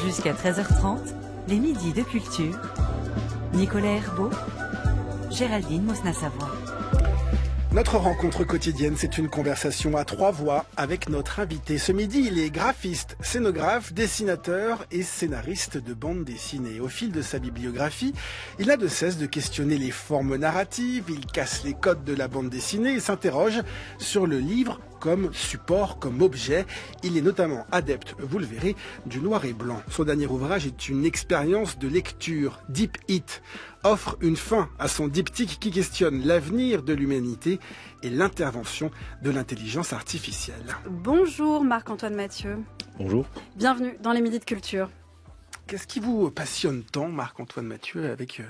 Jusqu'à 13h30, les midis de culture. Nicolas Herbeau, Géraldine Mosna-Savoie. Notre rencontre quotidienne, c'est une conversation à trois voix avec notre invité. Ce midi, il est graphiste, scénographe, dessinateur et scénariste de bande dessinée. Au fil de sa bibliographie, il n'a de cesse de questionner les formes narratives, il casse les codes de la bande dessinée et s'interroge sur le livre comme support, comme objet. Il est notamment adepte, vous le verrez, du noir et blanc. Son dernier ouvrage est une expérience de lecture. Deep It offre une fin à son diptyque qui questionne l'avenir de l'humanité et l'intervention de l'intelligence artificielle. Bonjour Marc-Antoine Mathieu. Bonjour. Bienvenue dans les Midis de Culture. Qu'est-ce qui vous passionne tant, Marc-Antoine Mathieu, avec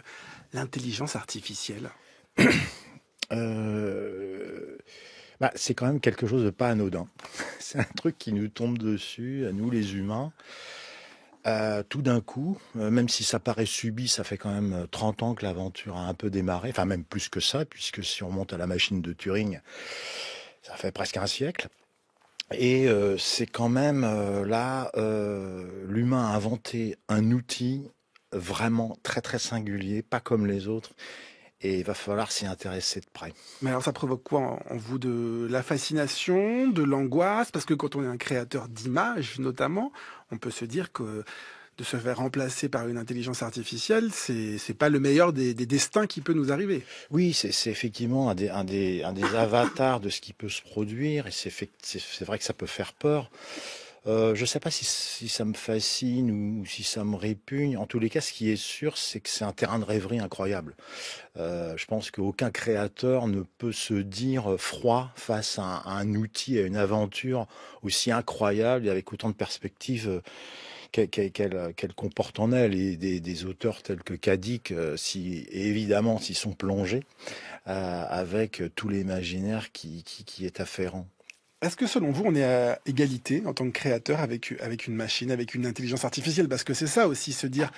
l'intelligence artificielle ? C'est quand même quelque chose de pas anodin. C'est un truc qui nous tombe dessus, à nous les humains. Tout d'un coup, même si ça paraît subi, ça fait quand même 30 ans que l'aventure a un peu démarré, enfin même plus que ça, puisque si on monte à la machine de Turing, ça fait presque un siècle. Et c'est quand même l'humain a inventé un outil vraiment très très singulier, pas comme les autres. Et il va falloir s'y intéresser de près. Mais alors ça provoque quoi en vous? De la fascination, de l'angoisse? Parce que quand on est un créateur d'images notamment, on peut se dire que de se faire remplacer par une intelligence artificielle, c'est pas le meilleur des destins qui peut nous arriver. Oui, c'est effectivement un des avatars de ce qui peut se produire, et c'est vrai que ça peut faire peur. Je ne sais pas si ça me fascine ou si ça me répugne. En tous les cas, ce qui est sûr, c'est que c'est un terrain de rêverie incroyable. Je pense qu'aucun créateur ne peut se dire froid face à un outil, à une aventure aussi incroyable et avec autant de perspectives qu'elle comporte en elle. Et des auteurs tels que Kadik, évidemment, s'y sont plongés avec tout l'imaginaire qui est afférent. Est-ce que selon vous, on est à égalité en tant que créateur avec une machine, avec une intelligence artificielle? Parce que c'est ça aussi, se dire,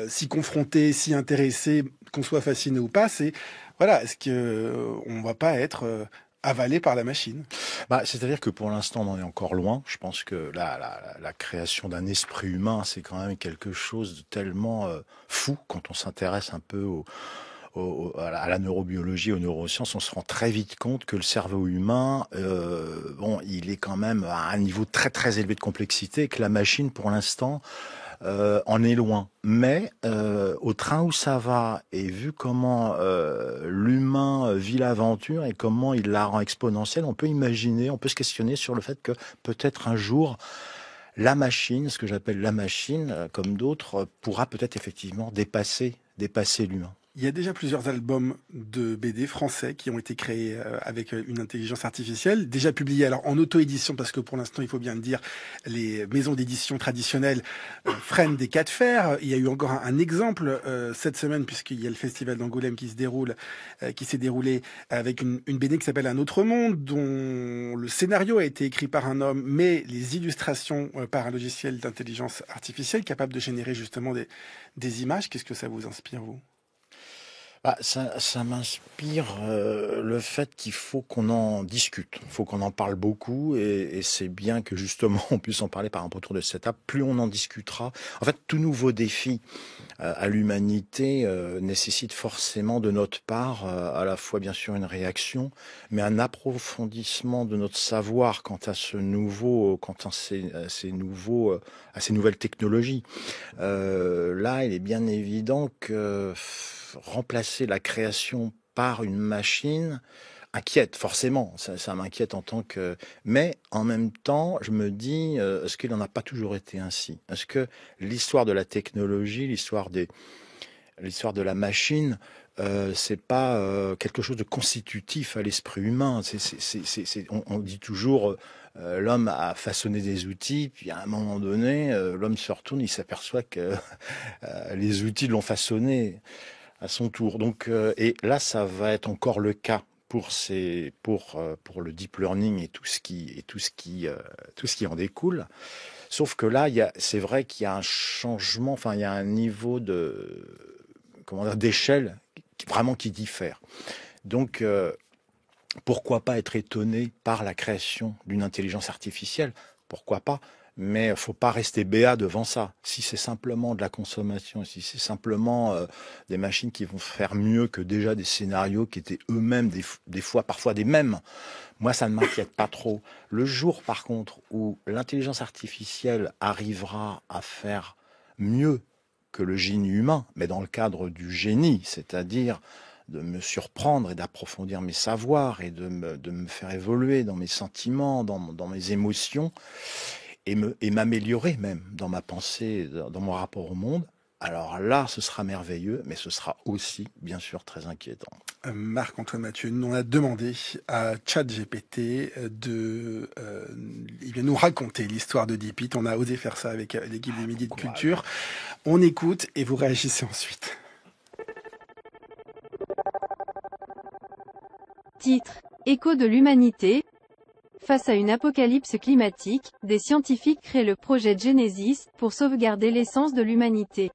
s'y confronter, s'y intéresser, qu'on soit fasciné ou pas, c'est, voilà, est-ce qu'on va pas être avalé par la machine? C'est-à-dire que pour l'instant, on en est encore loin. Je pense que la création d'un esprit humain, c'est quand même quelque chose de tellement fou quand on s'intéresse un peu à la neurobiologie, aux neurosciences. On se rend très vite compte que le cerveau humain, il est quand même à un niveau très très élevé de complexité et que la machine, pour l'instant, en est loin. Mais au train où ça va, et vu comment l'humain vit l'aventure et comment il la rend exponentielle, on peut imaginer, on peut se questionner sur le fait que peut-être un jour, la machine, ce que j'appelle la machine, comme d'autres, pourra peut-être effectivement dépasser l'humain. Il y a déjà plusieurs albums de BD français qui ont été créés avec une intelligence artificielle, déjà publiés alors en auto-édition, parce que pour l'instant, il faut bien le dire, les maisons d'édition traditionnelles freinent des cas de fer. Il y a eu encore un exemple cette semaine, puisqu'il y a le festival d'Angoulême qui s'est déroulé avec une BD qui s'appelle Un autre monde, dont le scénario a été écrit par un homme, mais les illustrations par un logiciel d'intelligence artificielle capable de générer justement des images. Qu'est-ce que ça vous inspire, vous ? Ça m'inspire le fait qu'il faut qu'on en discute, il faut qu'on en parle beaucoup, et c'est bien que justement on puisse en parler par un retour de cette table. Plus on en discutera, en fait, tout nouveau défi à l'humanité nécessite forcément de notre part à la fois bien sûr une réaction, mais un approfondissement de notre savoir quant à ces nouvelles technologies. Là, il est bien évident que remplacer la création par une machine inquiète, forcément. Ça m'inquiète en tant que... Mais en même temps, je me dis, est-ce qu'il n'en a pas toujours été ainsi? Est-ce que l'histoire de la technologie, l'histoire de la machine, c'est pas quelque chose de constitutif à l'esprit humain? On dit toujours... l'homme a façonné des outils, puis à un moment donné, l'homme se retourne, il s'aperçoit que les outils l'ont façonné à son tour. Donc, et là, ça va être encore le cas pour le deep learning et tout ce qui en découle. Sauf que là, c'est vrai qu'il y a un changement, enfin, il y a un niveau d'échelle vraiment qui diffère. Donc, pourquoi pas être étonné par la création d'une intelligence artificielle? Pourquoi pas? Mais faut pas rester béat devant ça. Si c'est simplement de la consommation, si c'est simplement des machines qui vont faire mieux que déjà des scénarios qui étaient eux-mêmes des fois parfois des mêmes, moi ça ne m'inquiète pas trop. Le jour par contre où l'intelligence artificielle arrivera à faire mieux que le génie humain, mais dans le cadre du génie, c'est-à-dire de me surprendre et d'approfondir mes savoirs et de me faire évoluer dans mes sentiments, dans mes émotions, et m'améliorer même dans ma pensée, dans mon rapport au monde, alors là, ce sera merveilleux, mais ce sera aussi, bien sûr, très inquiétant. Marc-Antoine Mathieu, on a demandé à ChatGPT il vient nous raconter l'histoire de DeepIt. On a osé faire ça avec l'équipe du Midi de Culture. On écoute et vous réagissez ensuite. Titre: Écho de l'humanité. Face à une apocalypse climatique, des scientifiques créent le projet Genesis pour sauvegarder l'essence de l'humanité.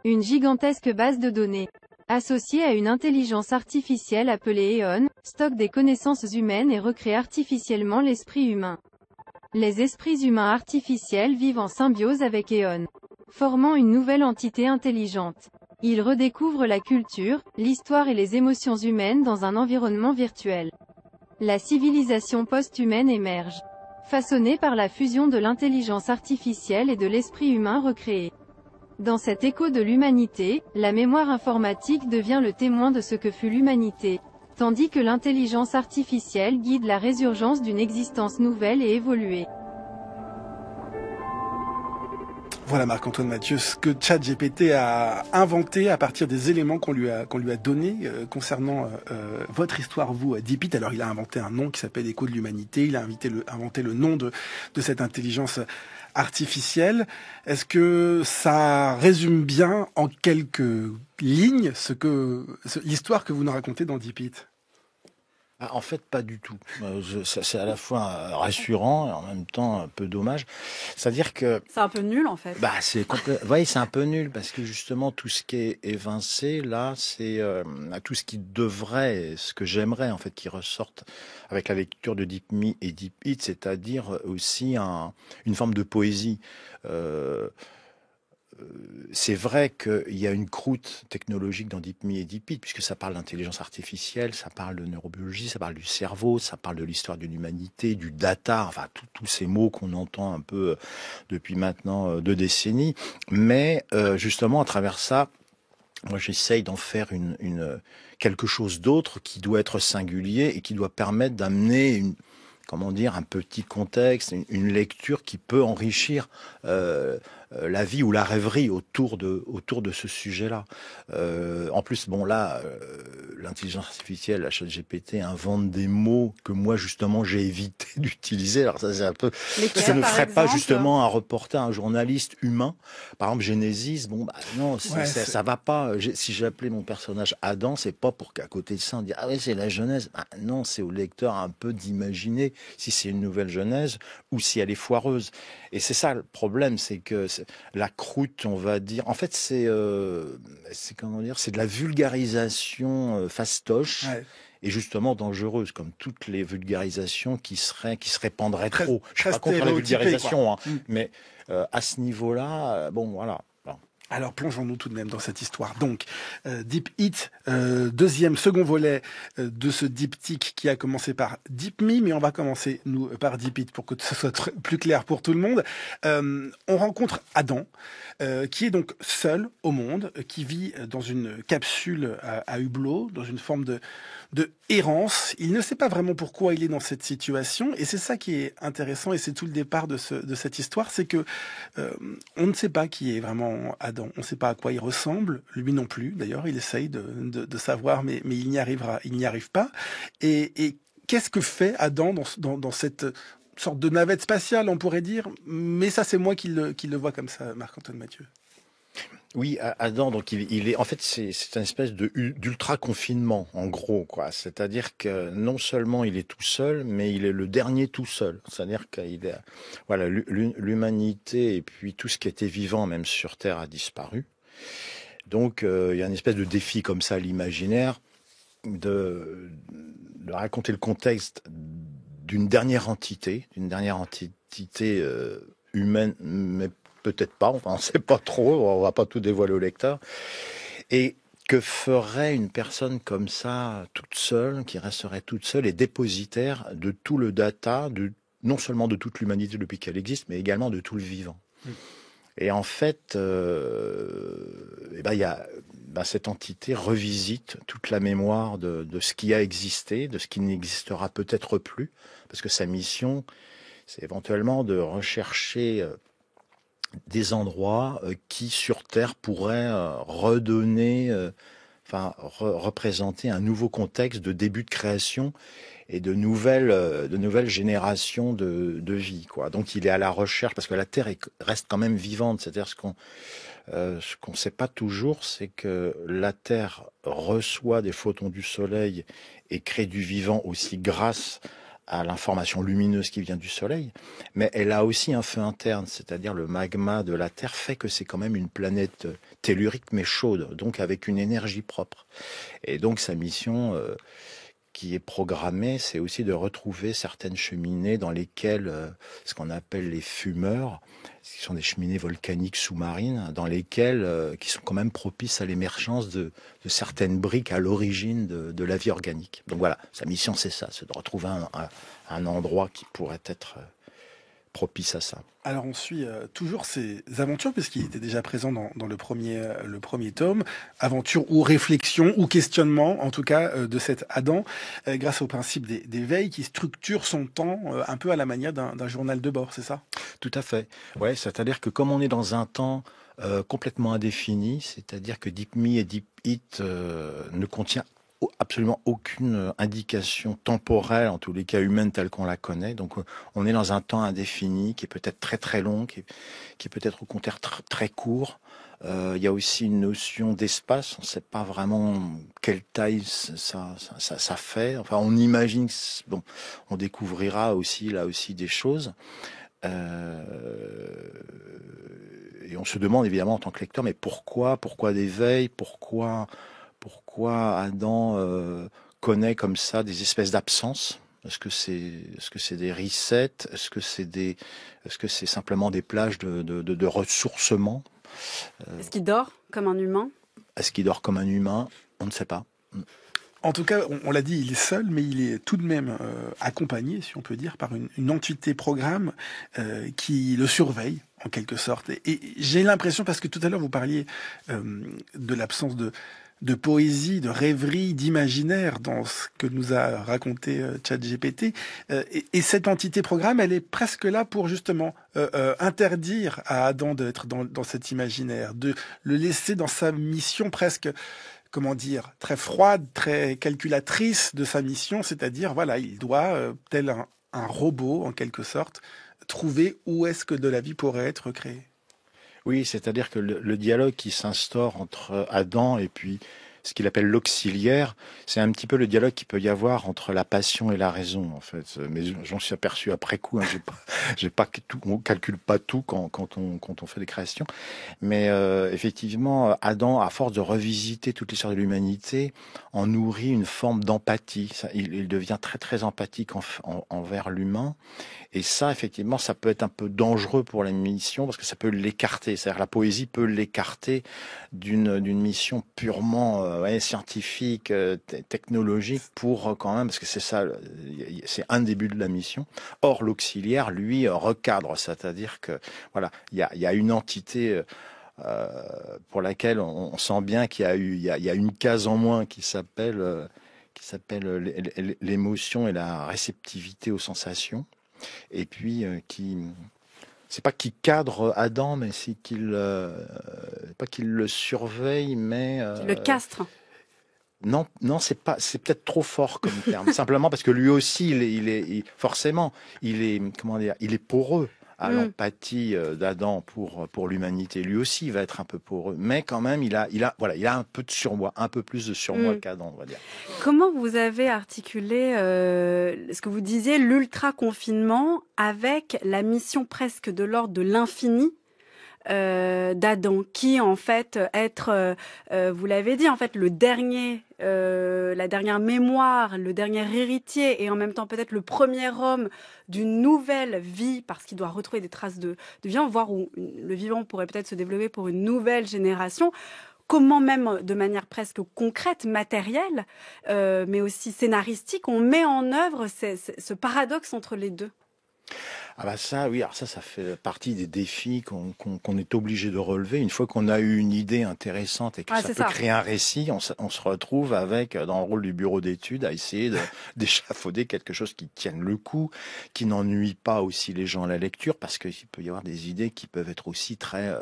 Une gigantesque base de données, associée à une intelligence artificielle appelée Aeon, stocke des connaissances humaines et recrée artificiellement l'esprit humain. Les esprits humains artificiels vivent en symbiose avec Aeon, formant une nouvelle entité intelligente. Ils redécouvrent la culture, l'histoire et les émotions humaines dans un environnement virtuel. La civilisation post-humaine émerge, façonnée par la fusion de l'intelligence artificielle et de l'esprit humain recréé. Dans cet écho de l'humanité, la mémoire informatique devient le témoin de ce que fut l'humanité, tandis que l'intelligence artificielle guide la résurgence d'une existence nouvelle et évoluée. Voilà Marc-Antoine Mathieu, ce que ChatGPT a inventé à partir des éléments qu'on lui a donnés concernant votre histoire, vous, DeepIt. Alors il a inventé un nom qui s'appelle Écho de l'humanité, il a inventé le nom de cette intelligence artificielle. Est-ce que ça résume bien en quelques lignes l'histoire que vous nous racontez dans DeepIt? En fait, pas du tout. C'est à la fois rassurant et en même temps un peu dommage. C'est-à-dire que... C'est un peu nul, en fait. Oui, c'est un peu nul parce que justement, tout ce qui est évincé, là, c'est tout ce qui devrait, ce que j'aimerais, en fait, qui ressorte avec la lecture de DeepMe et DeepIt, c'est-à-dire aussi une forme de poésie. C'est vrai qu'il y a une croûte technologique dans DeepMe et DeepIt, puisque ça parle d'intelligence artificielle, ça parle de neurobiologie, ça parle du cerveau, ça parle de l'histoire de l'humanité, du data, enfin tous ces mots qu'on entend un peu depuis maintenant 2 décennies. Mais justement, à travers ça, moi j'essaye d'en faire quelque chose d'autre qui doit être singulier et qui doit permettre d'amener un petit contexte, une lecture qui peut enrichir la vie ou la rêverie autour de ce sujet-là. En plus, l'intelligence artificielle, la ChatGPT, invente des mots que moi, justement, j'ai évité d'utiliser. Alors ça, c'est un peu... Ça ne ferait pas, justement, un reporter, un journaliste humain. Par exemple, Genesis, non, ça va pas. Si j'ai appelé mon personnage Adam, c'est pas pour qu'à côté de ça, on dise « Ah oui, c'est la Genèse ». Non, c'est au lecteur un peu d'imaginer si c'est une nouvelle Genèse ou si elle est foireuse. Et c'est ça le problème, c'est que la croûte, on va dire, en fait, c'est de la vulgarisation fastoche. Ouais. Et justement dangereuse, comme toutes les vulgarisations qui se répandraient trop. Je suis pas contre la vulgarisation, mais à ce niveau-là, voilà. Alors plongeons-nous tout de même dans cette histoire. Donc, DeepIt, second volet de ce diptyque qui a commencé par DeepMe, mais on va commencer, nous, par DeepIt pour que ce soit plus clair pour tout le monde. On rencontre Adam, qui est donc seul au monde, qui vit dans une capsule à hublot, dans une forme de errance. Il ne sait pas vraiment pourquoi il est dans cette situation, et c'est ça qui est intéressant, et c'est tout le départ de cette histoire, c'est que on ne sait pas qui est vraiment Adam. On ne sait pas à quoi il ressemble, lui non plus. D'ailleurs, il essaye de savoir, mais il n'y arrive pas. Et qu'est-ce que fait Adam dans cette sorte de navette spatiale, on pourrait dire? Mais ça, c'est moi qui le vois comme ça, Marc-Antoine Mathieu. Oui, Adam, donc il est en fait c'est une espèce d'ultra confinement en gros quoi. C'est-à-dire que non seulement il est tout seul, mais il est le dernier tout seul. C'est-à-dire qu'il est l'humanité et puis tout ce qui était vivant même sur Terre a disparu. Donc il y a une espèce de défi comme ça à l'imaginaire de raconter le contexte d'une dernière entité humaine, mais peut-être pas, enfin on ne sait pas trop, on va pas tout dévoiler au lecteur. Et que ferait une personne comme ça, toute seule, qui resterait toute seule et dépositaire de tout le data, non seulement de toute l'humanité depuis qu'elle existe, mais également de tout le vivant. Et en fait, cette entité revisite toute la mémoire de ce qui a existé, de ce qui n'existera peut-être plus, parce que sa mission, c'est éventuellement de rechercher des endroits qui, sur Terre, pourraient redonner, représenter un nouveau contexte de début de création et de nouvelles générations de vie, quoi. Donc il est à la recherche, parce que la Terre reste quand même vivante. C'est-à-dire ce qu'on sait pas toujours, c'est que la Terre reçoit des photons du Soleil et crée du vivant aussi grâce à l'information lumineuse qui vient du Soleil, mais elle a aussi un feu interne, c'est-à-dire le magma de la Terre fait que c'est quand même une planète tellurique mais chaude, donc avec une énergie propre. Et donc sa mission qui est programmée, c'est aussi de retrouver certaines cheminées dans lesquelles, ce qu'on appelle les fumeurs, qui sont des cheminées volcaniques sous-marines, dans lesquelles, qui sont quand même propices à l'émergence de certaines briques à l'origine de la vie organique. Donc voilà, sa mission c'est ça, c'est de retrouver un endroit qui pourrait être propice à ça. Alors on suit toujours ces aventures, puisqu'il était déjà présent dans le premier tome, aventures ou réflexions ou questionnements, en tout cas de cet Adam, grâce au principe d'éveil qui structure son temps un peu à la manière d'un journal de bord, c'est ça? Tout à fait. Ouais, c'est-à-dire que comme on est dans un temps complètement indéfini, c'est-à-dire que Deep Me et Deep It ne contient absolument aucune indication temporelle, en tous les cas humaine telle qu'on la connaît. Donc on est dans un temps indéfini qui est peut-être très très long, qui est peut-être au contraire très court. Il y a aussi une notion d'espace, on ne sait pas vraiment quelle taille ça fait. Enfin, on imagine, bon, on découvrira aussi là aussi des choses. Et on se demande évidemment en tant que lecteur, mais pourquoi d'éveil, pourquoi Adam connaît comme ça des espèces d'absences? Est-ce que c'est des resets? Est-ce que c'est simplement des plages de ressourcement? Est-ce qu'il dort comme un humain? Est-ce qu'il dort comme un humain? On ne sait pas. En tout cas, on l'a dit, il est seul, mais il est tout de même accompagné, si on peut dire, par une entité programme qui le surveille, en quelque sorte. Et j'ai l'impression, parce que tout à l'heure, vous parliez de l'absence de poésie, de rêverie, d'imaginaire dans ce que nous a raconté ChatGPT. Et cette entité programme, elle est presque là pour justement interdire à Adam d'être dans cet imaginaire, de le laisser dans sa mission presque, comment dire, très froide, très calculatrice de sa mission, c'est-à-dire, voilà, il doit, tel un robot en quelque sorte, trouver où est-ce que de la vie pourrait être créée. Oui, c'est-à-dire que le dialogue qui s'instaure entre Adam et puis ce qu'il appelle l'auxiliaire, c'est un petit peu le dialogue qu'il peut y avoir entre la passion et la raison, en fait. Mais j'en suis aperçu après coup. Hein, j'ai pas tout, on calcule pas tout quand on fait des créations. Mais effectivement, Adam, à force de revisiter toute l'histoire de l'humanité, en nourrit une forme d'empathie. Il devient très très empathique envers l'humain. Et ça, effectivement, ça peut être un peu dangereux pour la mission parce que ça peut l'écarter. C'est-à-dire la poésie peut l'écarter d'une mission purement scientifique, technologique pour quand même, parce que c'est ça, c'est un début de la mission. Or, l'auxiliaire, lui, recadre, c'est-à-dire que voilà, il y a une entité pour laquelle on sent bien qu'il y a une case en moins qui s'appelle l'émotion et la réceptivité aux sensations. Et puis c'est pas qu'il cadre Adam, mais c'est qu'il pas qu'il le surveille, mais Qu'il le castre. Non, c'est peut-être trop fort comme terme. Simplement parce que lui aussi, forcément, il est poreux à l'empathie d'Adam pour l'humanité. Lui aussi, il va être un peu poreux, mais quand même, il a un peu de surmoi, un peu plus de surmoi qu'Adam, on va dire. Comment vous avez articulé ce que vous disiez, l'ultra-confinement avec la mission presque de l'ordre de l'infini d'Adam, qui en fait être, vous l'avez dit, en fait le dernier, la dernière mémoire, le dernier héritier et en même temps peut-être le premier homme d'une nouvelle vie parce qu'il doit retrouver des traces de vivant, voire où le vivant pourrait peut-être se développer pour une nouvelle génération. Comment même de manière presque concrète, matérielle, mais aussi scénaristique, on met en œuvre ce paradoxe entre les deux. Ah bah ça, oui, alors ça fait partie des défis qu'on est obligé de relever. Une fois qu'on a eu une idée intéressante et que ça peut créer un récit, on se retrouve avec, dans le rôle du bureau d'études, à essayer d'échafauder quelque chose qui tienne le coup, qui n'ennuie pas aussi les gens à la lecture, parce qu'il peut y avoir des idées qui peuvent être aussi très...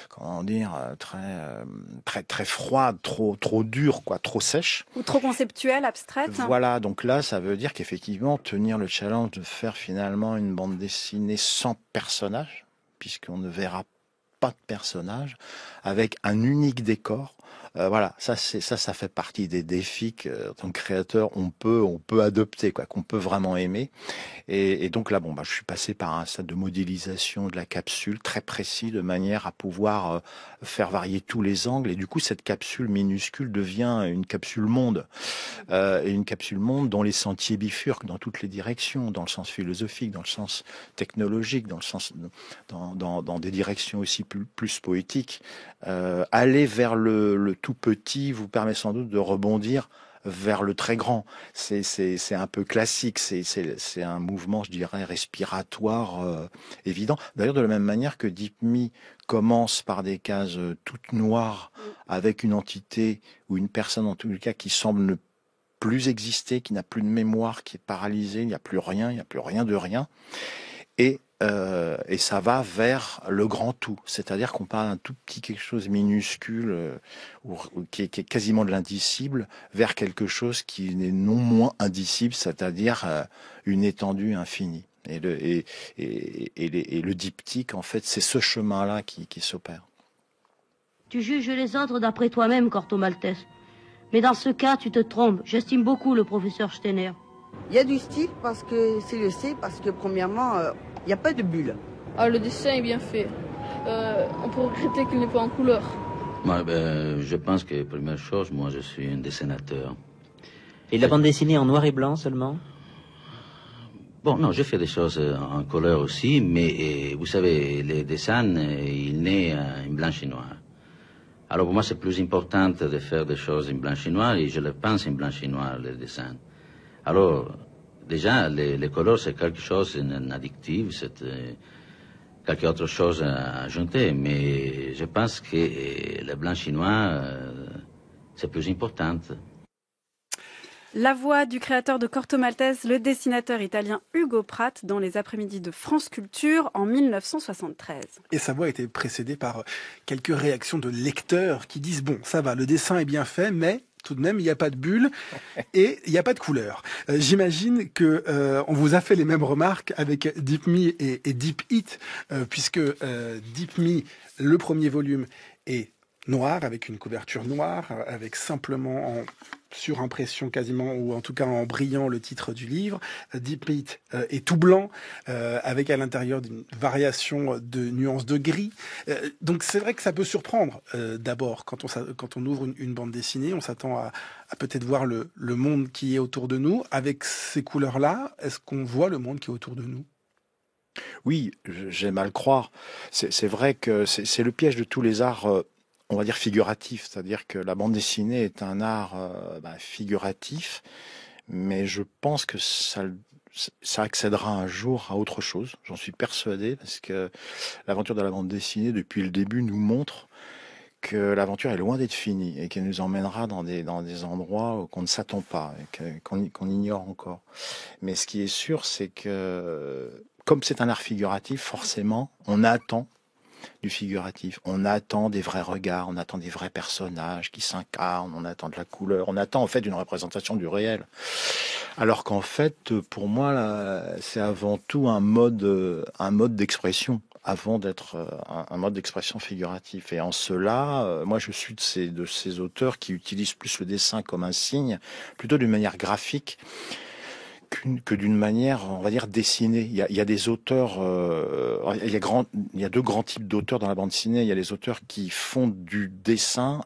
comment dire, très froide, trop dure, quoi, trop sèche. Ou trop conceptuelle, abstraite. Voilà, donc là, ça veut dire qu'effectivement, tenir le challenge de faire finalement une bande dessinée sans personnage, puisqu'on ne verra pas de personnage, avec un unique décor. Voilà, ça fait partie des défis qu'en tant que créateur, on peut adopter, quoi, qu'on peut vraiment aimer. Et donc là, je suis passé par un stade de modélisation de la capsule très précis, de manière à pouvoir faire varier tous les angles. Et du coup, cette capsule minuscule devient une capsule monde. Et une capsule monde dont les sentiers bifurquent dans toutes les directions, dans le sens philosophique, dans le sens technologique, dans le sens dans des directions aussi plus poétiques. Aller vers le tout petit vous permet sans doute de rebondir vers le très grand. C'est un peu classique, c'est un mouvement, je dirais, respiratoire évident. D'ailleurs, de la même manière que Deep Me commence par des cases toutes noires, avec une entité ou une personne en tout cas qui semble ne plus exister, qui n'a plus de mémoire, qui est paralysée, il n'y a plus rien de rien. Et ça va vers le grand tout, c'est-à-dire qu'on parle d'un tout petit quelque chose minuscule qui est quasiment de l'indicible vers quelque chose qui n'est non moins indicible, c'est-à-dire une étendue infinie. Et le diptyque, en fait, c'est ce chemin-là qui s'opère. Tu juges les autres d'après toi-même, Corto Maltese. Mais dans ce cas, tu te trompes. J'estime beaucoup le professeur Steiner. Il y a du style parce que c'est le C, parce que premièrement, il n'y a pas de bulle. Ah, le dessin est bien fait. On peut regretter qu'il n'est pas en couleur. Moi, je pense que, première chose, moi je suis un dessinateur. Et la bande dessinée en noir et blanc seulement? Bon, non, je fais des choses en couleur aussi, mais vous savez, les dessins, il naît en blanc et noir. Alors pour moi, c'est plus important de faire des choses en blanc et noir, et je le pense en blanc et noir, les dessins. Alors, déjà, les couleurs, c'est quelque chose d'addictif, c'est quelque autre chose à ajouter, mais je pense que le blanc et noir, c'est plus important. La voix du créateur de Corto Maltese, le dessinateur italien Ugo Pratt, dans les après-midi de France Culture en 1973. Et sa voix a été précédée par quelques réactions de lecteurs qui disent « Bon, ça va, le dessin est bien fait, mais... » tout de même, il n'y a pas de bulle et il n'y a pas de couleur. J'imagine que on vous a fait les mêmes remarques avec Deep Me et Deep It, puisque Deep Me, le premier volume, est noir, avec une couverture noire, avec simplement en surimpression quasiment, ou en tout cas en brillant le titre du livre. Deep It est tout blanc, avec à l'intérieur une variation de nuances de gris. Donc c'est vrai que ça peut surprendre. D'abord, quand on ouvre une bande dessinée, on s'attend à peut-être voir le monde qui est autour de nous. Avec ces couleurs-là, est-ce qu'on voit le monde qui est autour de nous ? Oui, j'aime à le croire. C'est vrai que c'est le piège de tous les arts, on va dire figuratif, c'est-à-dire que la bande dessinée est un art figuratif, mais je pense que ça accédera un jour à autre chose, j'en suis persuadé, parce que l'aventure de la bande dessinée, depuis le début, nous montre que l'aventure est loin d'être finie et qu'elle nous emmènera dans des endroits qu'on ne s'attend pas, et qu'on ignore encore. Mais ce qui est sûr, c'est que, comme c'est un art figuratif, forcément, on attend du figuratif. On attend des vrais regards, on attend des vrais personnages qui s'incarnent, on attend de la couleur, on attend en fait une représentation du réel. Alors qu'en fait, pour moi, là, c'est avant tout un mode d'expression, avant d'être un mode d'expression figuratif. Et en cela, moi je suis de ces auteurs qui utilisent plus le dessin comme un signe, plutôt d'une manière graphique, que d'une manière, on va dire, dessinée. Il y a des auteurs, il y a deux grands types d'auteurs dans la bande dessinée. Il y a les auteurs qui font du dessin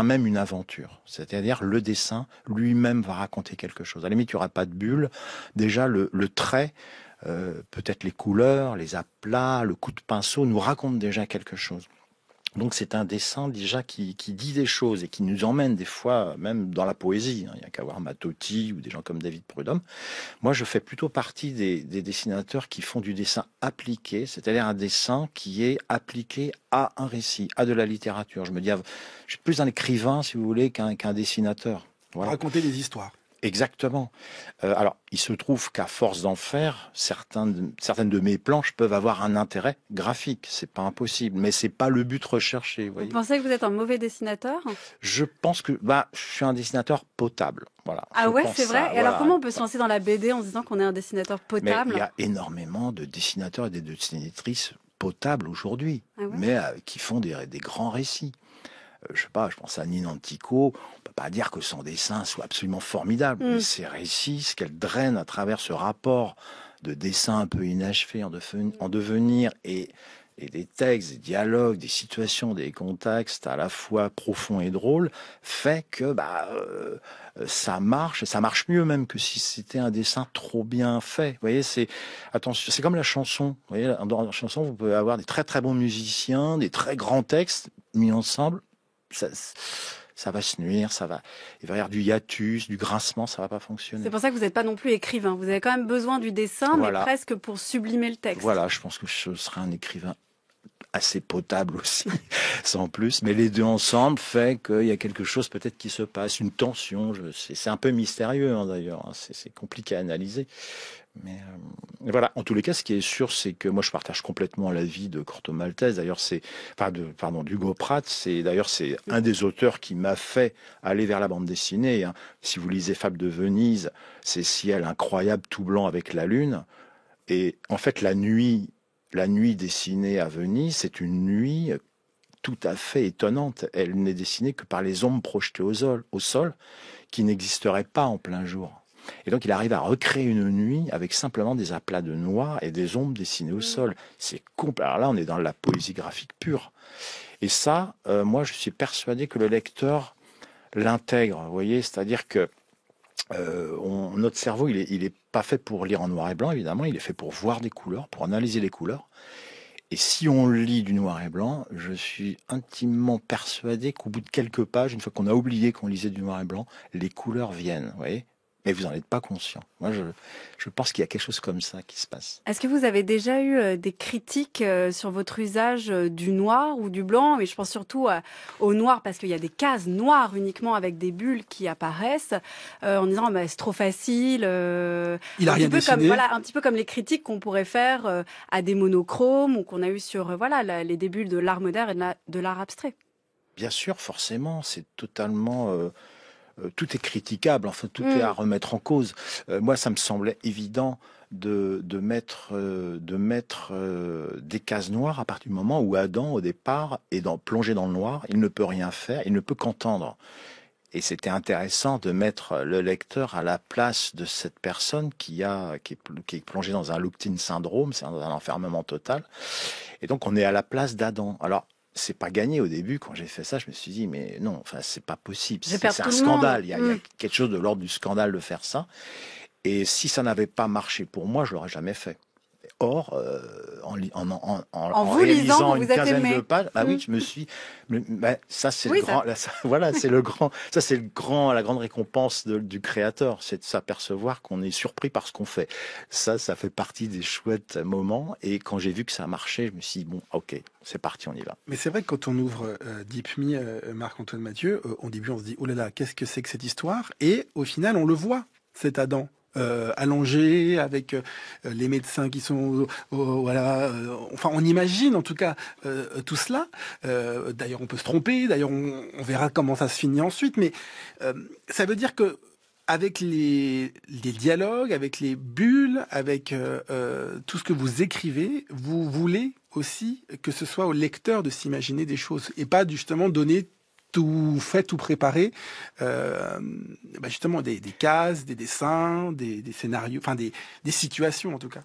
même une aventure. C'est-à-dire le dessin lui-même va raconter quelque chose. À la limite, il n'y aura pas de bulle. Déjà, le trait, peut-être les couleurs, les aplats, le coup de pinceau nous racontent déjà quelque chose. Donc c'est un dessin déjà qui dit des choses et qui nous emmène des fois même dans la poésie. Il n'y a qu'à voir Matoti ou des gens comme David Prudhomme. Moi, je fais plutôt partie des dessinateurs qui font du dessin appliqué, c'est-à-dire un dessin qui est appliqué à un récit, à de la littérature. Je me dis, je suis plus un écrivain, si vous voulez, qu'un dessinateur. Voilà. Raconter des histoires. Exactement. Alors, il se trouve qu'à force d'en faire, certaines de mes planches peuvent avoir un intérêt graphique. C'est pas impossible, mais c'est pas le but recherché. Vous pensez que vous êtes un mauvais je Je pense que je suis un dessinateur potable. Voilà. Ah ouais, c'est vrai. Et alors, comment on peut se lancer dans la BD en se disant qu'on est un dessinateur potable? Mais il y a énormément de dessinateurs et de dessinatrices potables aujourd'hui, ah ouais, mais qui font des grands récits. Je sais pas, je pense à Nina Antico, on peut pas dire que son dessin soit absolument formidable, mais ses récits, ce qu'elle draine à travers ce rapport de dessin un peu inachevé en devenir et des textes, des dialogues, des situations, des contextes à la fois profonds et drôles, fait que ça marche mieux même que si c'était un dessin trop bien fait. Vous voyez, c'est comme la chanson. Vous voyez, dans la chanson, vous pouvez avoir des très très bons musiciens, des très grands textes mis ensemble. Ça va se nuire, il va y avoir du hiatus, du grincement, ça va pas fonctionner. C'est pour ça que vous n'êtes pas non plus écrivain. Vous avez quand même besoin du dessin, voilà, mais presque pour sublimer le texte. Voilà, je pense que je serai un écrivain assez potable aussi, sans plus. Mais les deux ensemble fait qu'il y a quelque chose peut-être qui se passe, une tension. C'est un peu mystérieux d'ailleurs, c'est compliqué à analyser. Mais voilà, en tous les cas, ce qui est sûr, c'est que moi, je partage complètement l'avis de Corto Maltese. D'ailleurs, d'Hugo Pratt. C'est un des auteurs qui m'a fait aller vers la bande dessinée. Hein. Si vous lisez Fables de Venise, ces ciels incroyables, tout blanc avec la lune. Et en fait, la nuit dessinée à Venise, c'est une nuit tout à fait étonnante. Elle n'est dessinée que par les ombres projetées au sol, qui n'existeraient pas en plein jour. Et donc, il arrive à recréer une nuit avec simplement des aplats de noir et des ombres dessinées au sol. Alors là, on est dans la poésie graphique pure. Et ça, moi, je suis persuadé que le lecteur l'intègre. Vous voyez, c'est-à-dire que notre cerveau, il est pas fait pour lire en noir et blanc, évidemment. Il est fait pour voir des couleurs, pour analyser les couleurs. Et si on lit du noir et blanc, je suis intimement persuadé qu'au bout de quelques pages, une fois qu'on a oublié qu'on lisait du noir et blanc, les couleurs viennent. Vous voyez ? Mais vous n'en êtes pas conscient. Moi, je pense qu'il y a quelque chose comme ça qui se passe. Est-ce que vous avez déjà eu des critiques sur votre usage du noir ou du blanc? Mais je pense surtout au noir, parce qu'il y a des cases noires uniquement avec des bulles qui apparaissent, en disant c'est trop facile. Il a rien dessiné. Un petit peu comme les critiques qu'on pourrait faire à des monochromes ou qu'on a eu sur les débuts de l'art moderne et de l'art abstrait. Bien sûr, forcément, c'est totalement... tout est critiquable, enfin tout est à remettre en cause. Moi, ça me semblait évident de mettre des cases noires à partir du moment où Adam, au départ, est plongé dans le noir. Il ne peut rien faire, il ne peut qu'entendre. Et c'était intéressant de mettre le lecteur à la place de cette personne qui est plongée dans un locked-in syndrome, c'est dans un enfermement total. Et donc, on est à la place d'Adam. Alors, c'est pas gagné au début. Quand j'ai fait ça, je me suis dit, mais non, enfin, c'est pas possible. C'est un scandale. Il y a quelque chose de l'ordre du scandale de faire ça. Et si ça n'avait pas marché pour moi, je l'aurais jamais fait. Or, en réalisant une quinzaine de pages, oui, je me suis, ça c'est la grande récompense du créateur, c'est de s'apercevoir qu'on est surpris par ce qu'on fait. Ça fait partie des chouettes moments. Et quand j'ai vu que ça marchait, je me suis dit bon, ok, c'est parti, on y va. Mais c'est vrai que quand on ouvre Deep Me, Marc-Antoine Mathieu, au début on se dit oh là là, qu'est-ce que c'est que cette histoire? Et au final, on le voit, cet Adam. Allongé avec les médecins qui sont enfin on imagine en tout cas tout cela. D'ailleurs on peut se tromper, d'ailleurs on verra comment ça se finit ensuite, mais ça veut dire que avec les dialogues, avec les bulles, avec tout ce que vous écrivez, vous voulez aussi que ce soit au lecteur de s'imaginer des choses et pas justement donner tout fait, tout préparé, justement des cases, des dessins, des scénarios, enfin des situations en tout cas.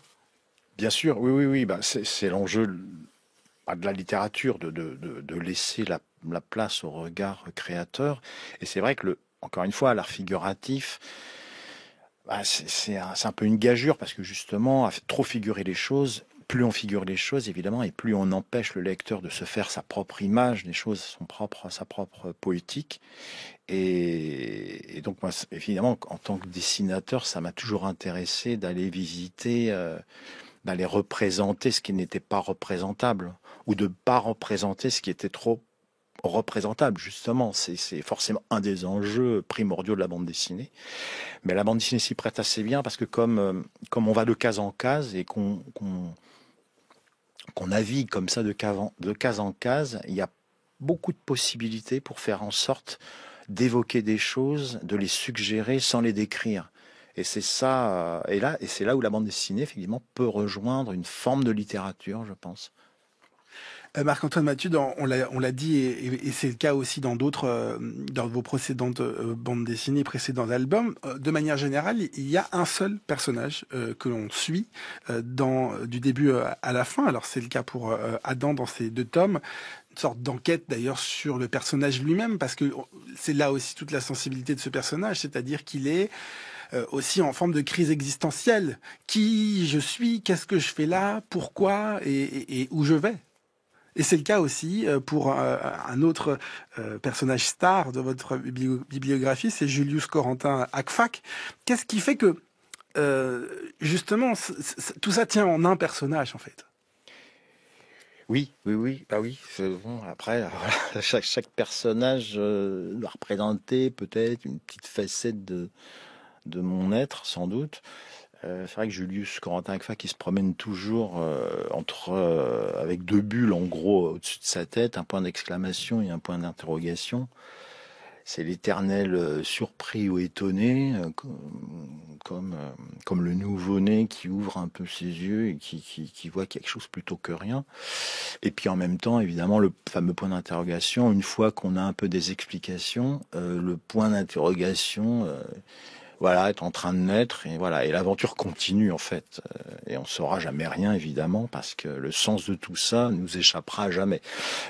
Bien sûr, oui. C'est l'enjeu de la littérature, de laisser la place au regard créateur. Et c'est vrai que, encore une fois, l'art figuratif, c'est un peu une gageure, parce que justement, à trop figurer les choses, plus on figure les choses, évidemment, et plus on empêche le lecteur de se faire sa propre image des choses, sa propre poétique. Et donc, moi, évidemment, en tant que dessinateur, ça m'a toujours intéressé d'aller visiter, d'aller représenter ce qui n'était pas représentable, ou de ne pas représenter ce qui était trop représentable, justement. C'est forcément un des enjeux primordiaux de la bande dessinée. Mais la bande dessinée s'y prête assez bien, parce que comme on va de case en case, et qu'on navigue comme ça de case en case, il y a beaucoup de possibilités pour faire en sorte d'évoquer des choses, de les suggérer sans les décrire. Et c'est ça, et c'est là où la bande dessinée, effectivement, peut rejoindre une forme de littérature, je pense. Marc-Antoine Mathieu, on l'a dit, et c'est le cas aussi dans vos précédentes bandes dessinées, précédents albums. De manière générale, il y a un seul personnage que l'on suit du début à la fin. Alors c'est le cas pour Adam dans ces 2 tomes. Une sorte d'enquête d'ailleurs sur le personnage lui-même, parce que c'est là aussi toute la sensibilité de ce personnage, c'est-à-dire qu'il est aussi en forme de crise existentielle. Qui je suis, qu'est-ce que je fais là, pourquoi et où je vais. Et c'est le cas aussi pour un autre personnage star de votre bibliographie, c'est Julius Corentin Akfak. Qu'est-ce qui fait que, justement, tout ça tient en un personnage, en fait? Oui. Bah oui. Bon, après, voilà, chaque personnage doit représenter peut-être une petite facette de mon être, sans doute. C'est vrai que Julius Corentin Akfak, qui se promène toujours avec 2 bulles en gros au-dessus de sa tête, un point d'exclamation et un point d'interrogation. C'est l'éternel surpris ou étonné, comme le nouveau-né qui ouvre un peu ses yeux et qui voit quelque chose plutôt que rien. Et puis en même temps, évidemment, le fameux point d'interrogation. Une fois qu'on a un peu des explications, le point d'interrogation est en train de naître, et voilà, et l'aventure continue en fait, et on saura jamais rien évidemment, parce que le sens de tout ça nous échappera jamais.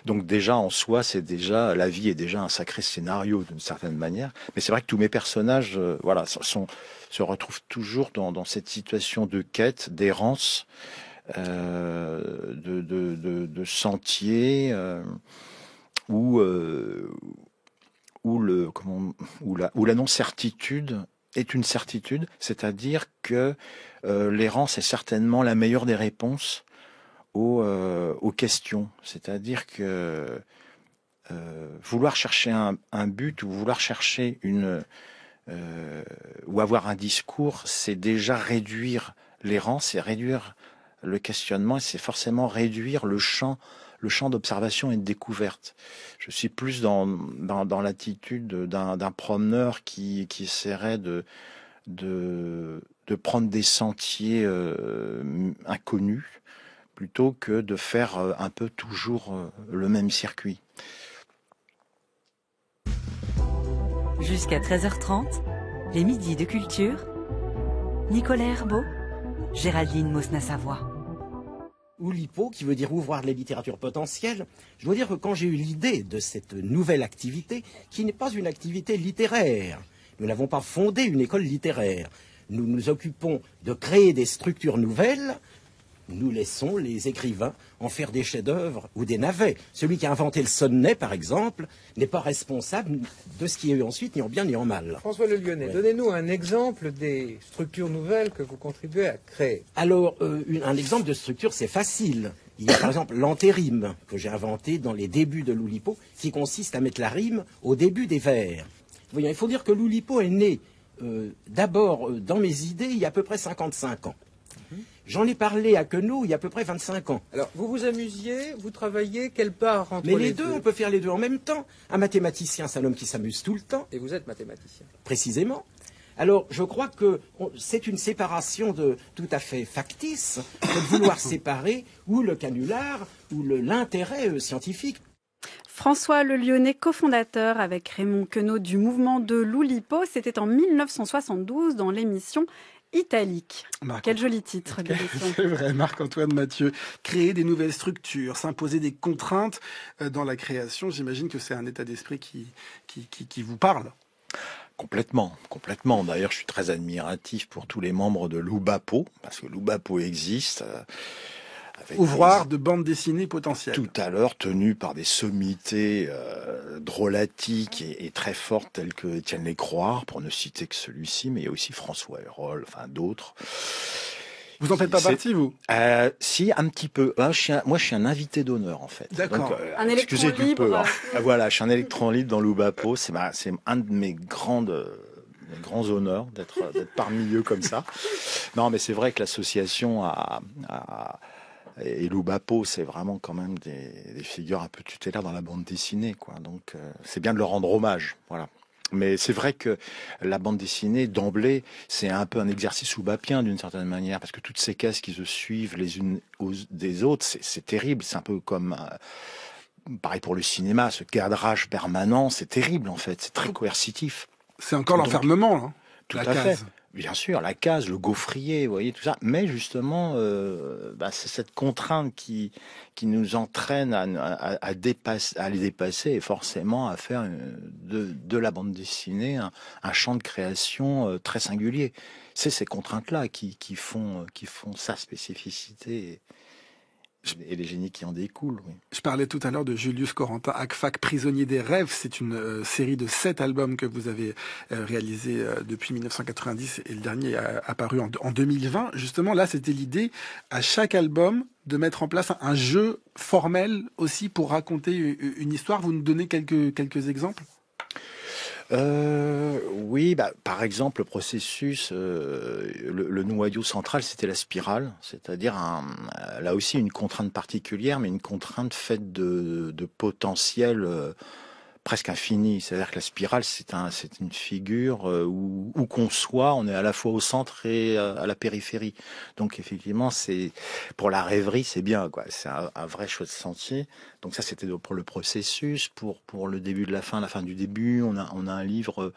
Donc déjà en soi, la vie est déjà un sacré scénario d'une certaine manière. Mais c'est vrai que tous mes personnages, se retrouvent toujours dans cette situation de quête, d'errance, de sentier, où la non-certitude est une certitude, c'est-à-dire que l'errance est certainement la meilleure des réponses aux questions. C'est-à-dire que vouloir chercher un but, ou vouloir chercher ou avoir un discours, c'est déjà réduire l'errance, c'est réduire le questionnement, et c'est forcément réduire le champ d'observation et de découverte. Je suis plus dans l'attitude d'un promeneur qui essaierait de prendre des sentiers inconnus, plutôt que de faire un peu toujours le même circuit. Jusqu'à 13h30, les midis de culture. Nicolas Herbeau, Géraldine Mosna-Savoie. Oulipo, qui veut dire ouvroir de la littérature potentielle. Je dois dire que quand j'ai eu l'idée de cette nouvelle activité, qui n'est pas une activité littéraire, nous n'avons pas fondé une école littéraire, nous nous occupons de créer des structures nouvelles, nous laissons les écrivains en faire des chefs-d'œuvre ou des navets. Celui qui a inventé le sonnet, par exemple, n'est pas responsable de ce qui est eu ensuite, ni en bien ni en mal. François Le Lyonnais, donnez-nous un exemple des structures nouvelles que vous contribuez à créer. Alors, un exemple de structure, c'est facile. Il y a par exemple l'antérime, que j'ai inventé dans les débuts de l'Oulipo, qui consiste à mettre la rime au début des vers. Voyons, il faut dire que l'Oulipo est né d'abord dans mes idées il y a à peu près 55 ans. J'en ai parlé à Queneau il y a à peu près 25 ans. Alors, vous vous amusiez, vous travailliez, quelle part entre les deux? On peut faire les deux en même temps. Un mathématicien, c'est un homme qui s'amuse tout le temps. Et vous êtes mathématicien. Précisément. Alors, je crois que c'est une séparation tout à fait factice que de vouloir séparer ou le canular ou l'intérêt scientifique. François Le Lyonnais, cofondateur avec Raymond Queneau du mouvement de l'Oulipo. C'était en 1972 dans l'émission Italique. Quel joli titre d'émission. C'est vrai, Marc-Antoine Mathieu. Créer des nouvelles structures, s'imposer des contraintes dans la création, j'imagine que c'est un état d'esprit qui vous parle. Complètement. D'ailleurs, je suis très admiratif pour tous les membres de l'Oubapo, parce que l'Oubapo existe. Ouvroir de bande dessinée potentielle. Tout à l'heure, tenu par des sommités drôlatiques et très fortes, telles que Étienne Lécroix, pour ne citer que celui-ci, mais il y a aussi François Hérol, enfin d'autres. Vous en faites pas partie, vous? Si, un petit peu. Moi, je suis un invité d'honneur, en fait. D'accord. Donc, un électron libre. Peu, hein. Voilà, je suis un électron libre dans l'Oubapo. C'est un de mes grands honneurs d'être parmi eux comme ça. Non, mais c'est vrai que l'association et l'Oubapo, c'est vraiment quand même des figures un peu tutélaires dans la bande dessinée, quoi. Donc, c'est bien de leur rendre hommage. Voilà. Mais c'est vrai que la bande dessinée, d'emblée, c'est un peu un exercice oubapien d'une certaine manière, parce que toutes ces cases qui se suivent les unes des autres, c'est terrible. C'est un peu comme, pareil pour le cinéma, ce cadrage permanent, c'est terrible en fait, c'est très coercitif. C'est encore l'enfermement, là. Tout à fait. Bien sûr, la case, le gaufrier, vous voyez, tout ça. Mais justement, c'est cette contrainte qui nous entraîne à les dépasser et forcément à faire de la bande dessinée un champ de création très singulier. C'est ces contraintes-là qui font sa spécificité et les génies qui en découlent. Oui. Je parlais tout à l'heure de Julius Corentin, Akfak, Prisonnier des rêves. C'est une série de 7 albums que vous avez réalisé depuis 1990 et le dernier a apparu en 2020. Justement, là, c'était l'idée, à chaque album, de mettre en place un jeu formel aussi pour raconter une histoire. Vous nous donnez quelques exemples ? Oui, par exemple, le processus, le noyau central, c'était la spirale, c'est-à-dire là aussi une contrainte particulière, mais une contrainte faite de potentiel presque infini. C'est-à-dire que la spirale, c'est une figure où qu'on soit, on est à la fois au centre et à la périphérie. Donc effectivement, pour la rêverie, c'est bien, quoi. C'est un vrai chouette sentier. Donc ça, c'était pour le processus. Pour le début de la fin du début, on a un livre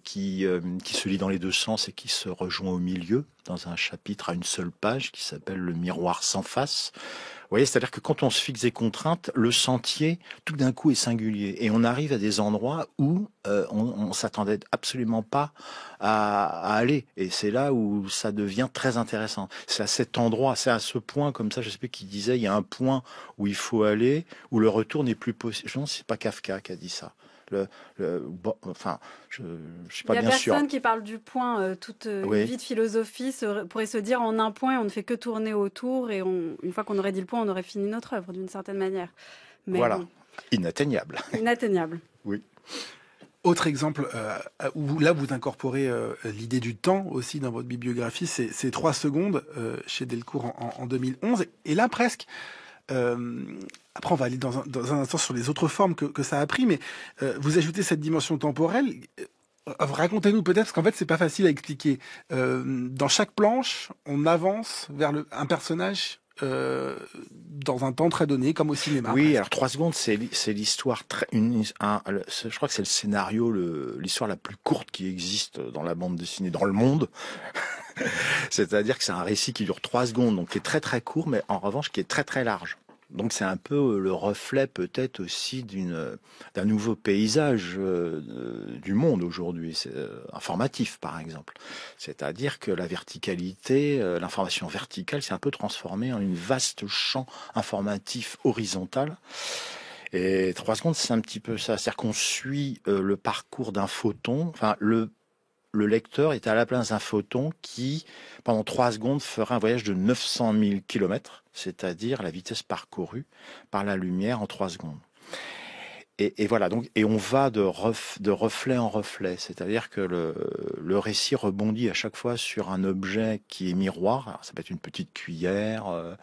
qui se lit dans les deux sens et qui se rejoint au milieu dans un chapitre à une seule page qui s'appelle Le miroir sans face. Vous voyez, c'est-à-dire que quand on se fixe des contraintes, le sentier, tout d'un coup, est singulier. Et on arrive à des endroits où on s'attendait absolument pas à aller. Et c'est là où ça devient très intéressant. C'est à cet endroit, c'est à ce point comme ça, je sais plus qui disait, il y a un point où il faut aller, où le retour n'est plus possible. Je ne sais pas Kafka qui a dit ça. Enfin, je suis pas bien sûr. Il y a personne qui parle du point. Toute une vie de philosophie pourrait se dire en un point, on ne fait que tourner autour et une fois qu'on aurait dit le point, on aurait fini notre œuvre d'une certaine manière. Mais voilà, inatteignable. Inatteignable. Oui. Autre exemple où là vous incorporez l'idée du temps aussi dans votre bibliographie, c'est 3 secondes chez Delcourt en 2011. Et là presque. Après, on va aller dans un instant sur les autres formes que ça a pris, mais vous ajoutez cette dimension temporelle. Racontez-nous peut-être, parce qu'en fait, c'est pas facile à expliquer. Dans chaque planche, on avance vers un personnage dans un temps très donné, comme au cinéma. Oui, presque. Alors 3 secondes, c'est l'histoire. Je crois que c'est le scénario, l'histoire la plus courte qui existe dans la bande dessinée dans le monde. C'est-à-dire que c'est un récit qui dure 3 secondes, donc qui est très très court, mais en revanche qui est très très large. Donc c'est un peu le reflet peut-être aussi d'un nouveau paysage du monde aujourd'hui, informatif par exemple. C'est-à-dire que la verticalité, l'information verticale s'est un peu transformée en une vaste champ informatif horizontal. Et 3 secondes, c'est un petit peu ça. C'est-à-dire qu'on suit le parcours d'un photon, enfin le lecteur est à la place d'un photon qui, pendant 3 secondes, fera un voyage de 900 000 km, c'est-à-dire la vitesse parcourue par la lumière en 3 secondes. Et voilà, donc, et on va de reflet en reflet, c'est-à-dire que le récit rebondit à chaque fois sur un objet qui est miroir. Alors, ça peut être une petite cuillère,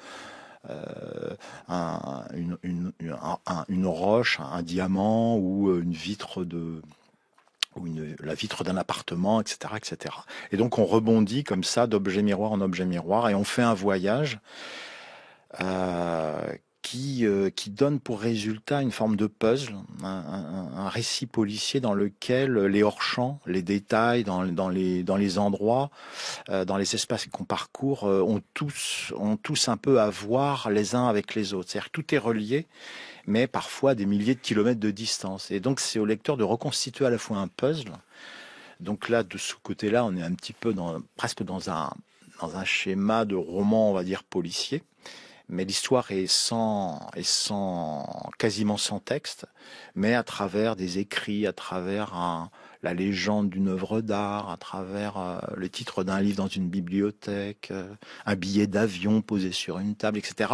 une roche, un diamant ou une vitre la vitre d'un appartement, etc., etc. Et donc on rebondit comme ça d'objet miroir en objet miroir et on fait un voyage qui donne pour résultat une forme de puzzle, un récit policier dans lequel les hors-champs, les détails dans les endroits, dans les espaces qu'on parcourt, ont tous un peu à voir les uns avec les autres. C'est-à-dire que tout est relié, mais parfois à des milliers de kilomètres de distance. Et donc c'est au lecteur de reconstituer à la fois un puzzle. Donc là, de ce côté-là, on est un petit peu presque dans un schéma de roman, on va dire, policier. Mais l'histoire est quasiment sans texte, mais à travers des écrits, à travers la légende d'une œuvre d'art, à travers le titre d'un livre dans une bibliothèque, un billet d'avion posé sur une table, etc.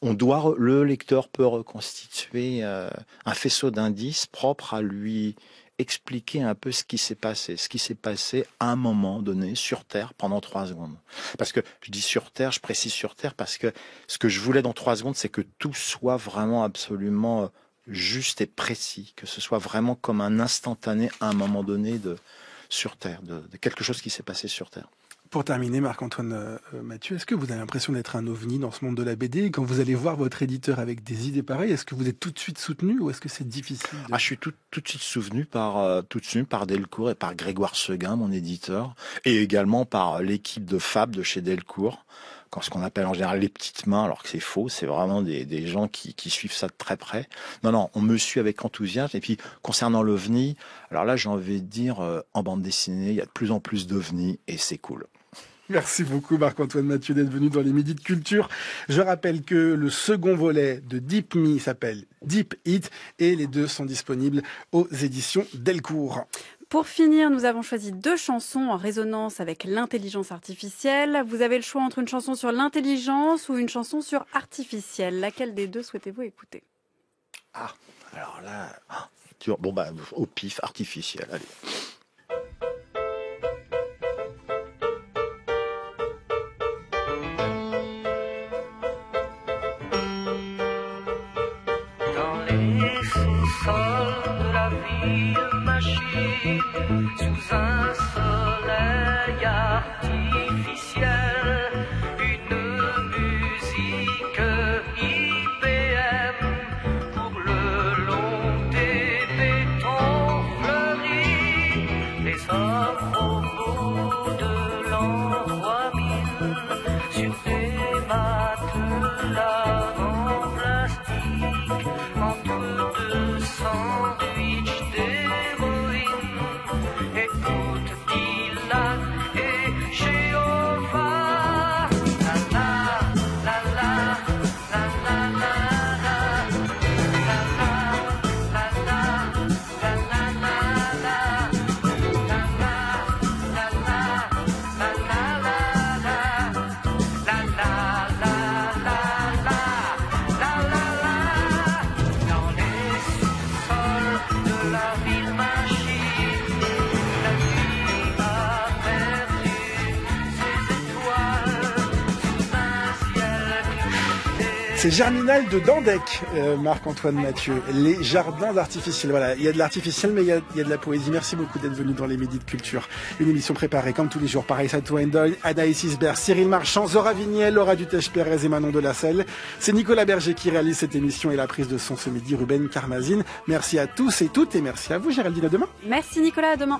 Le lecteur peut reconstituer un faisceau d'indices propre à lui expliquer un peu ce qui s'est passé à un moment donné sur Terre pendant 3 secondes. Parce que je dis sur Terre, je précise sur Terre parce que ce que je voulais dans 3 secondes, c'est que tout soit vraiment absolument juste et précis, que ce soit vraiment comme un instantané à un moment donné sur Terre, de quelque chose qui s'est passé sur Terre. Pour terminer, Marc-Antoine Mathieu, est-ce que vous avez l'impression d'être un ovni dans ce monde de la BD? Et quand vous allez voir votre éditeur avec des idées pareilles, est-ce que vous êtes tout de suite soutenu ou est-ce que c'est difficile Je suis tout de suite soutenu par Delcourt et par Grégoire Seguin, mon éditeur, et également par l'équipe de Fab de chez Delcourt. Ce qu'on appelle en général les petites mains, alors que c'est faux, c'est vraiment des gens qui suivent ça de très près. Non, on me suit avec enthousiasme. Et puis, concernant l'OVNI, alors là, j'ai envie de dire, en bande dessinée, il y a de plus en plus d'OVNI et c'est cool. Merci beaucoup Marc-Antoine Mathieu d'être venu dans les Midis de Culture. Je rappelle que le second volet de Deep Me s'appelle Deep It et les deux sont disponibles aux éditions Delcourt. Pour finir, nous avons choisi 2 chansons en résonance avec l'intelligence artificielle. Vous avez le choix entre une chanson sur l'intelligence ou une chanson sur artificielle. Laquelle des deux souhaitez-vous écouter? Alors là, au pif, artificielle, allez. De la ville machine, sous un soleil artificiel, une musique IBM pour le long des bétons fleuris, les offres au bout de l'an 3000 sur des matelas en plastique entre 2 sandwichs d'héroïne et toute Dylan et Jéhovah. La la la la la la la la la la la la C'est Germinal de Dandec, Marc-Antoine Mathieu. Les jardins artificiels. Voilà, il y a de l'artificiel, mais il y a de la poésie. Merci beaucoup d'être venu dans les Midis de Culture. Une émission préparée comme tous les jours par Aïssa Touendoy, Anaïs Isbert, Cyril Marchand, Zora Vignel, Laura Dutèche-Pérez et Manon Delacelle. C'est Nicolas Berger qui réalise cette émission et la prise de son ce midi, Ruben Karmazine. Merci à tous et toutes et merci à vous, Géraldine. À demain. Merci Nicolas, à demain.